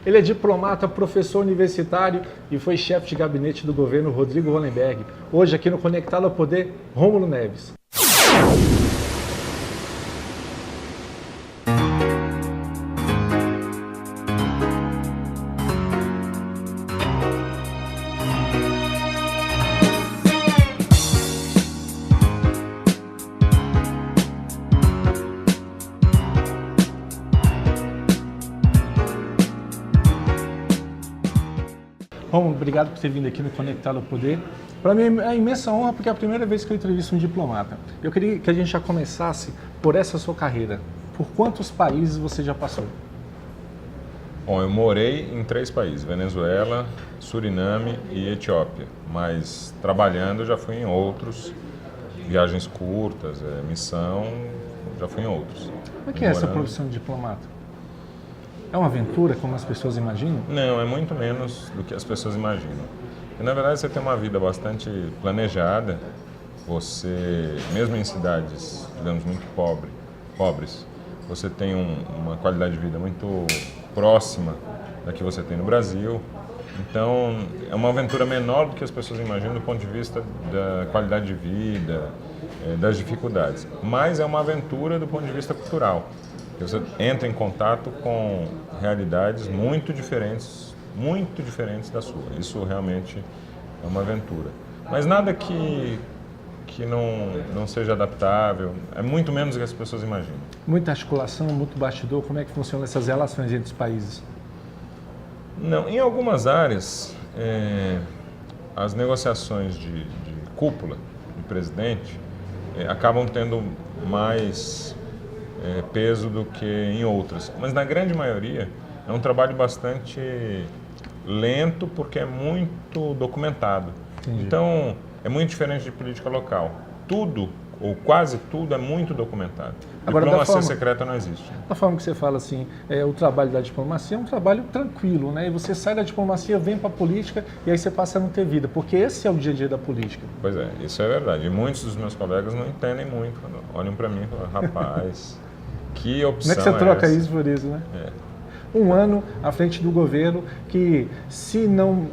Ele é diplomata, professor universitário e foi chefe de gabinete do governo Rodrigo Hollenberg. Hoje aqui no Conectado ao Poder, Rômulo Neves. Romulo, obrigado por ter vindo aqui no Conectado ao Poder. Para mim é uma imensa honra, porque é a primeira vez que eu entrevisto um diplomata. Eu queria que a gente já começasse por essa sua carreira. Por quantos países você já passou? Bom, eu morei em 3 países, Venezuela, Suriname e Etiópia. Mas trabalhando eu já fui em outros, viagens curtas, missão, já fui em outros. Como é que é essa profissão de diplomata? É uma aventura, como as pessoas imaginam? Não, é muito menos do que as pessoas imaginam. E, na verdade, você tem uma vida bastante planejada. Você, mesmo em cidades, digamos, muito pobres, você tem uma qualidade de vida muito próxima da que você tem no Brasil. Então, é uma aventura menor do que as pessoas imaginam do ponto de vista da qualidade de vida, das dificuldades. Mas é uma aventura do ponto de vista cultural. Você entra em contato com realidades muito diferentes da sua. Isso realmente é uma aventura. Mas nada que não seja adaptável, é muito menos do que as pessoas imaginam. Muita articulação, muito bastidor, como é que funcionam essas relações entre os países? Não, em algumas áreas, as negociações de cúpula, de presidente, acabam tendo mais peso do que em outras. Mas na grande maioria é um trabalho bastante lento porque é muito documentado. Entendi. Então é muito diferente de política local. Tudo, ou quase tudo, é muito documentado. Agora, Diplomacia secreta não existe. Da forma que você fala assim, o trabalho da diplomacia é um trabalho tranquilo, né? E você sai da diplomacia, vem para a política e aí você passa a não ter vida, porque esse é o dia a dia da política. Pois é, isso é verdade. E muitos dos meus colegas não entendem muito. Quando olham para mim e falam, rapaz, que opção Como é que você troca essa? isso por isso, né? Um ano à frente do governo que, se não...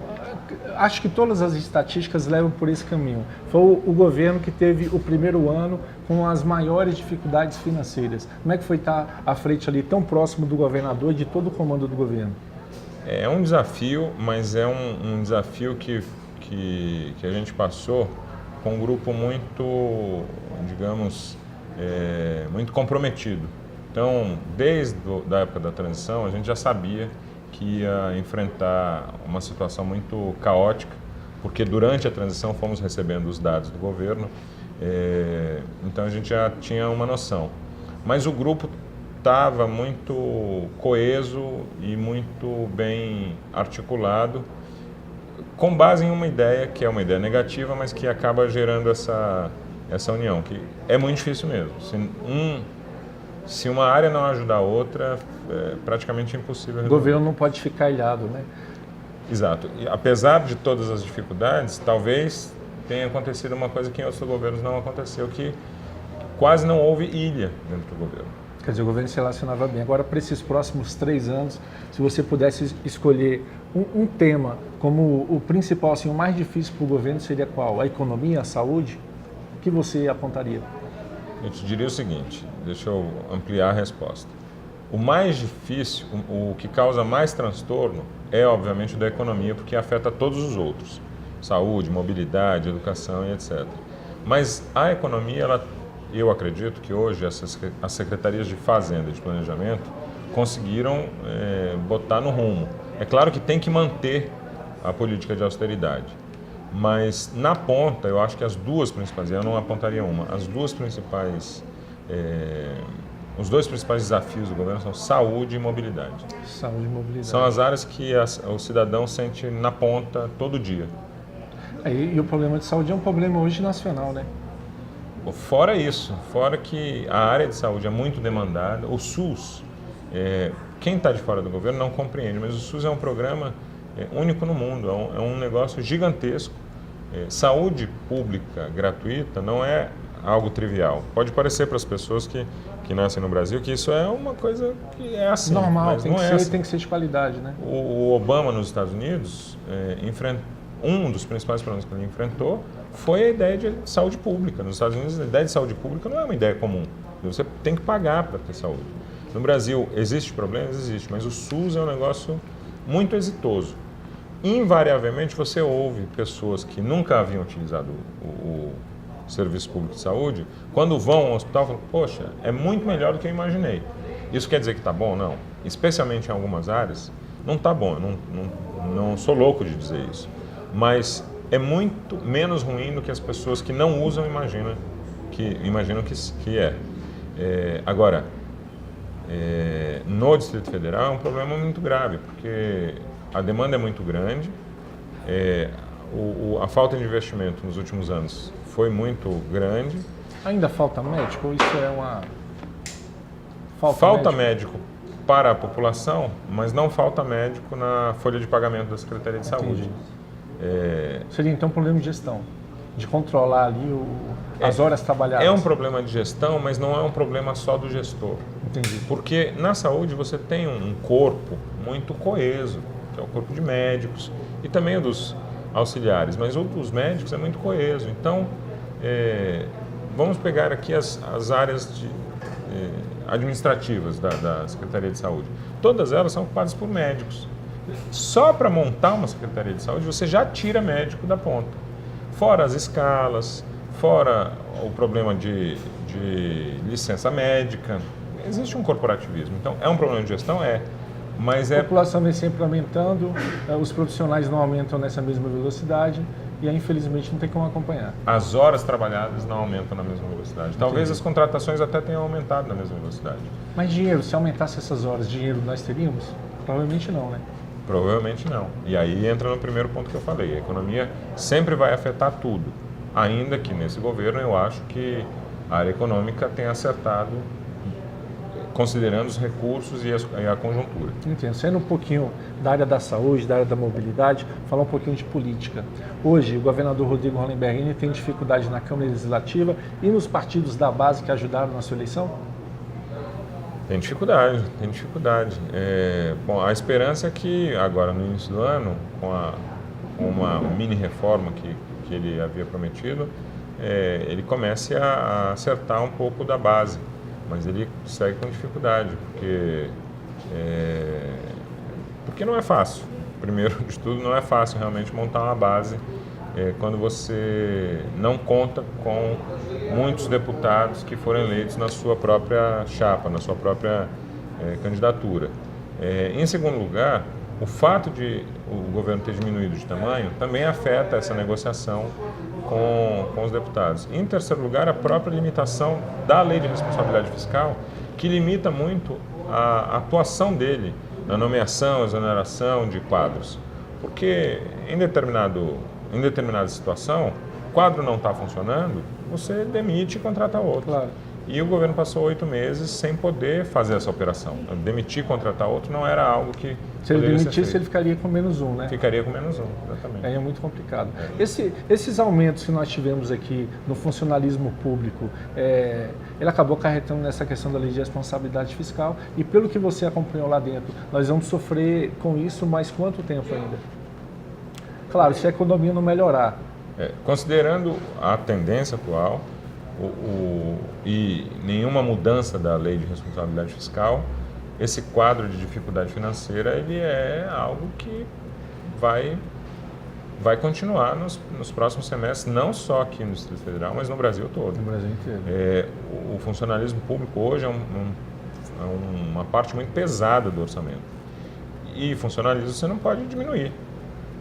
Acho que todas as estatísticas levam por esse caminho. Foi o governo que teve o primeiro ano com as maiores dificuldades financeiras. Como é que foi estar à frente ali, tão próximo do governador e de todo o comando do governo? É um desafio, mas é um desafio que a gente passou com um grupo muito, digamos, muito comprometido. Então, desde a época da transição, a gente já sabia que ia enfrentar uma situação muito caótica, porque durante a transição fomos recebendo os dados do governo, então a gente já tinha uma noção. Mas o grupo estava muito coeso e muito bem articulado, com base em uma ideia que é uma ideia negativa, mas que acaba gerando essa união, que é muito difícil mesmo. Se uma área não ajudar a outra, é praticamente impossível resolver. O governo não pode ficar ilhado, né? Exato. E, apesar de todas as dificuldades, talvez tenha acontecido uma coisa que em outros governos não aconteceu, que quase não houve ilha dentro do governo. Quer dizer, o governo se relacionava bem. Agora, para esses próximos 3 anos, se você pudesse escolher um tema como o principal, assim, o mais difícil para o governo, seria qual? A economia, a saúde? O que você apontaria? Eu te diria o seguinte, deixa eu ampliar a resposta. O mais difícil, o que causa mais transtorno é, obviamente, o da economia, porque afeta todos os outros. Saúde, mobilidade, educação e etc. Mas a economia, eu acredito que hoje as secretarias de Fazenda e de Planejamento conseguiram botar no rumo. É claro que tem que manter a política de austeridade. Mas na ponta, eu acho que as duas principais, eu não apontaria uma, os dois principais desafios do governo são saúde e mobilidade. Saúde e mobilidade. São as áreas que o cidadão sente na ponta todo dia. E o problema de saúde é um problema hoje nacional, né? Fora isso, fora que a área de saúde é muito demandada, o SUS, quem está de fora do governo não compreende, mas o SUS é um programa único no mundo, é um negócio gigantesco. Saúde pública gratuita não é algo trivial. Pode parecer para as pessoas que que nascem no Brasil, que isso é uma coisa que é assim. Normal, mas tem não que é ser, assim. tem que ser de qualidade, né? O Obama, nos Estados Unidos, um dos principais problemas que ele enfrentou foi a ideia de saúde pública. Nos Estados Unidos, a ideia de saúde pública não é uma ideia comum. Você tem que pagar para ter saúde. No Brasil, existe problemas? Existe, mas o SUS é um negócio muito exitoso. Invariavelmente, você ouve pessoas que nunca haviam utilizado o serviço público de saúde, quando vão ao hospital, falam, poxa, é muito melhor do que eu imaginei. Isso quer dizer que está bom? Não. Especialmente em algumas áreas, não está bom. Eu não sou louco de dizer isso. Mas é muito menos ruim do que as pessoas que não usam imaginam que é. Agora, no Distrito Federal é um problema muito grave, porque a demanda é muito grande, a falta de investimento nos últimos anos foi muito grande. Ainda falta médico ou isso é uma... Falta médico para a população, mas não falta médico na folha de pagamento da Secretaria de Saúde. Seria então um problema de gestão, de controlar ali as horas trabalhadas. É um problema de gestão, mas não é um problema só do gestor. Entendi. Porque na saúde você tem um corpo muito coeso, que é o corpo de médicos e também o dos auxiliares, mas o dos médicos é muito coeso. Então, vamos pegar aqui as áreas administrativas da Secretaria de Saúde. Todas elas são ocupadas por médicos. Só para montar uma Secretaria de Saúde, você já tira médico da ponta. Fora as escalas, fora o problema de licença médica. Existe um corporativismo. Então, é um problema de gestão? Mas a população vem sempre aumentando, os profissionais não aumentam nessa mesma velocidade e aí, infelizmente, não tem como acompanhar. As horas trabalhadas não aumentam na mesma velocidade. Talvez as contratações até tenham aumentado na mesma velocidade. Mas dinheiro, se aumentasse essas horas, dinheiro nós teríamos? Provavelmente não, né? Provavelmente não. E aí entra no primeiro ponto que eu falei. A economia sempre vai afetar tudo. Ainda que nesse governo eu acho que a área econômica tem acertado, considerando os recursos e a conjuntura. Entendo. Saindo um pouquinho da área da saúde, da área da mobilidade, falar um pouquinho de política. Hoje, o governador Rodrigo Hollenberg tem dificuldade na Câmara Legislativa e nos partidos da base que ajudaram na sua eleição? Tem dificuldade, tem dificuldade. Bom, a esperança é que agora no início do ano, com uma mini reforma que ele havia prometido, ele comece a acertar um pouco da base. Mas ele segue com dificuldade, porque não é fácil. Primeiro de tudo, não é fácil realmente montar uma base quando você não conta com muitos deputados que foram eleitos na sua própria chapa, na sua própria candidatura. Em segundo lugar, o fato de o governo ter diminuído de tamanho também afeta essa negociação com os deputados. Em terceiro lugar, a própria limitação da lei de responsabilidade fiscal, que limita muito a atuação dele na nomeação, exoneração de quadros. Porque em determinada situação, o quadro não está funcionando, você demite e contrata outro. Claro. E o governo passou 8 meses sem poder fazer essa operação. Demitir e contratar outro não era algo que... Se ele demitisse, ele ficaria com menos um, né? Ficaria com menos um, exatamente. É muito complicado. Esses aumentos que nós tivemos aqui no funcionalismo público, ele acabou acarretando nessa questão da lei de responsabilidade fiscal e pelo que você acompanhou lá dentro, nós vamos sofrer com isso mais quanto tempo ainda? Claro, se a economia não melhorar. Considerando a tendência atual e nenhuma mudança da lei de responsabilidade fiscal, esse quadro de dificuldade financeira ele é algo que vai continuar nos próximos semestres, não só aqui no Distrito Federal, mas no Brasil todo. No Brasil inteiro. O funcionalismo público hoje é uma parte muito pesada do orçamento. E funcionalismo você não pode diminuir.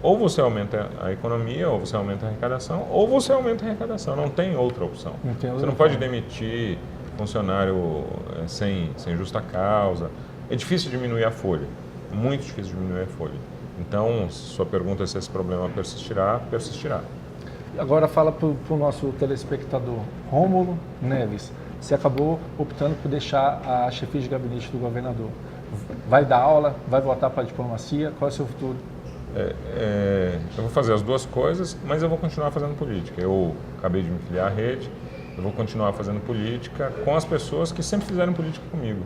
Ou você aumenta a economia, ou você aumenta a arrecadação, ou você aumenta a arrecadação. Não tem outra opção. Você não pode demitir funcionário sem justa causa. É difícil diminuir a folha, muito difícil diminuir a folha. Então, sua pergunta é se esse problema persistirá, persistirá. Agora fala para o nosso telespectador, Rômulo Neves, você acabou optando por deixar a chefia de gabinete do governador. Vai dar aula, vai voltar para a diplomacia, qual é o seu futuro? Eu vou fazer as duas coisas, mas eu vou continuar fazendo política. Eu acabei de me filiar à rede eu vou continuar fazendo política com as pessoas que sempre fizeram política comigo.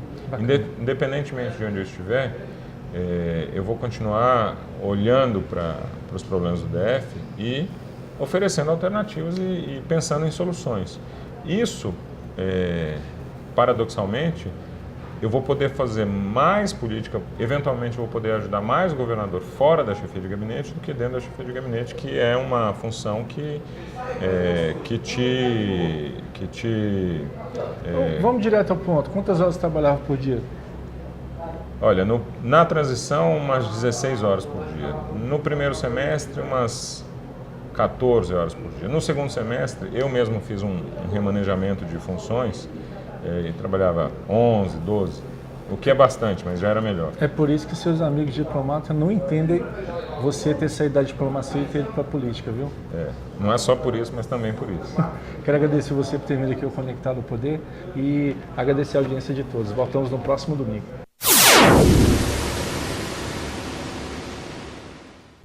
Independentemente de onde eu estiver, eu vou continuar olhando para os problemas do DF e oferecendo alternativas e pensando em soluções. Isso, paradoxalmente, eu vou poder fazer mais política, eventualmente eu vou poder ajudar mais o governador fora da chefia de gabinete do que dentro da chefia de gabinete, que é uma função que Vamos direto ao ponto. Quantas horas você trabalhava por dia? Olha, na transição, umas 16 horas por dia. No primeiro semestre, umas 14 horas por dia. No segundo semestre, eu mesmo fiz um remanejamento de funções e trabalhava 11, 12, o que é bastante, mas já era melhor. É por isso que seus amigos diplomatas não entendem você ter saído da diplomacia e ter ido para a política, viu? Não é só por isso, mas também por isso. Quero agradecer você por ter vindo aqui ao Conectado ao Poder e agradecer a audiência de todos. Voltamos no próximo domingo.